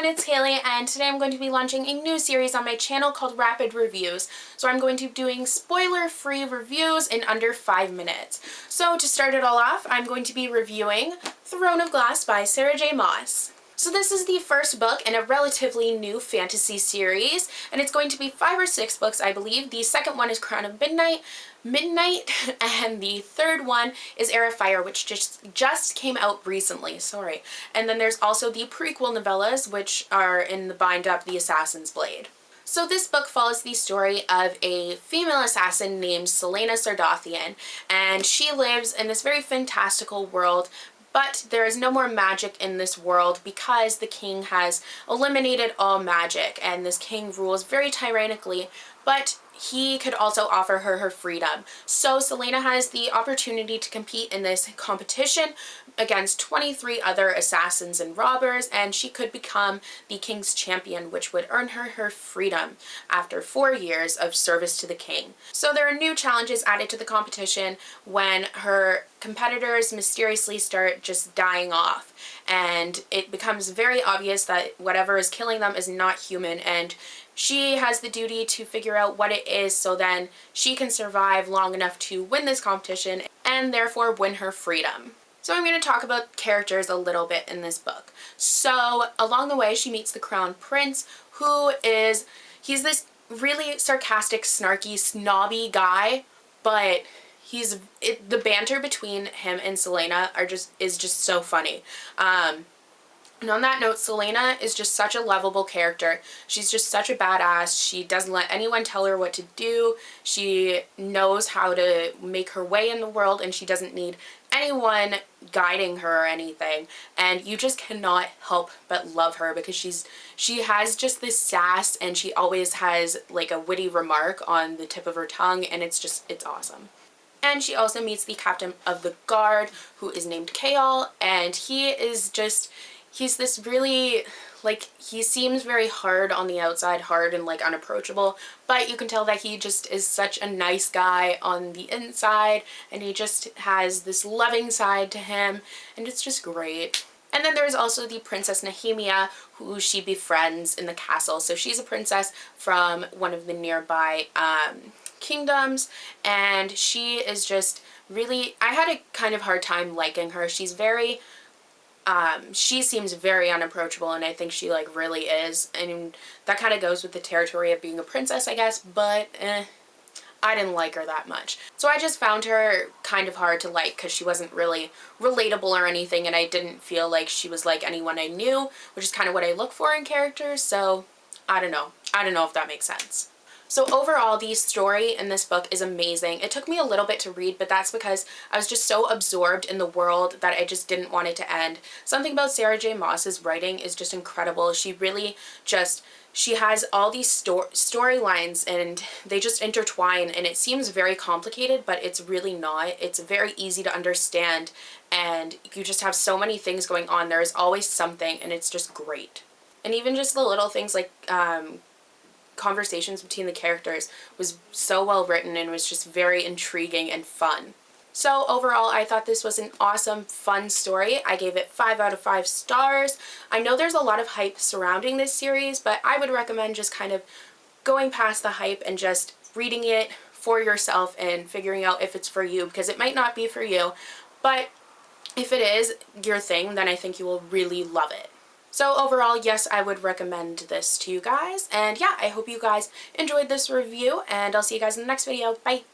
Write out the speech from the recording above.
everyone, it's Haley, and today I'm going to be launching a new series on my channel called Rapid Reviews. So I'm going to be doing spoiler-free reviews in under 5 minutes. So to start it all off, I'm going to be reviewing Throne of Glass by Sarah J. Maas. So this is the first book in a relatively new fantasy series, and it's going to be 5 or 6 books, I believe. The second one is Crown of Midnight, and the third one is Heir of Fire, which just came out recently, sorry. And then there's also the prequel novellas, which are in the bind up The Assassin's Blade. So this book follows the story of a female assassin named Selena Sardathian, and she lives in this very fantastical world. But there is no more magic in this world because the king has eliminated all magic, and this king rules very tyrannically, but he could also offer her her freedom. So Selena has the opportunity to compete in this competition against 23 other assassins and robbers, and she could become the king's champion, which would earn her her freedom after 4 years of service to the king. So there are new challenges added to the competition when her competitors mysteriously start just dying off, and it becomes very obvious that whatever is killing them is not human, and she has the duty to figure out what it is so then she can survive long enough to win this competition and therefore win her freedom. So I'm going to talk about characters a little bit in this book. So along the way she meets the Crown Prince, he's this really sarcastic, snarky, snobby guy, but the banter between him and Selena is just so funny. And on that note, Selena is just such a lovable character. She's just such a badass. She doesn't let anyone tell her what to do. She knows how to make her way in the world, and she doesn't need anyone guiding her or anything. And you just cannot help but love her because she has just this sass, and she always has like a witty remark on the tip of her tongue, and it's awesome. And she also meets the captain of the guard, who is named Kaol, and he's this really, like, he seems very hard on the outside, hard and like unapproachable, but you can tell that he just is such a nice guy on the inside, and he just has this loving side to him, and it's just great. And then there's also the Princess Nehemia, who she befriends in the castle. So she's a princess from one of the nearby kingdoms, and she is just really, I had a kind of hard time liking her. She seems very unapproachable, and I think she like really is, and that kind of goes with the territory of being a princess, I guess, but I didn't like her that much. So I just found her kind of hard to like because she wasn't really relatable or anything, and I didn't feel like she was like anyone I knew, which is kind of what I look for in characters, so I don't know if that makes sense. So overall, the story in this book is amazing. It took me a little bit to read, but that's because I was just so absorbed in the world that I just didn't want it to end. Something about Sarah J. Maas's writing is just incredible. She has all these storylines, and they just intertwine, and it seems very complicated, but it's really not. It's very easy to understand, and you just have so many things going on. There is always something, and it's just great. And even just the little things like conversations between the characters was so well written and was just very intriguing and fun. So overall, I thought this was an awesome, fun story. I gave it 5 out of 5 stars. I know there's a lot of hype surrounding this series, but I would recommend just kind of going past the hype and just reading it for yourself and figuring out if it's for you, because it might not be for you, but if it is your thing, then I think you will really love it. So overall, yes, I would recommend this to you guys, and yeah, I hope you guys enjoyed this review, and I'll see you guys in the next video. Bye!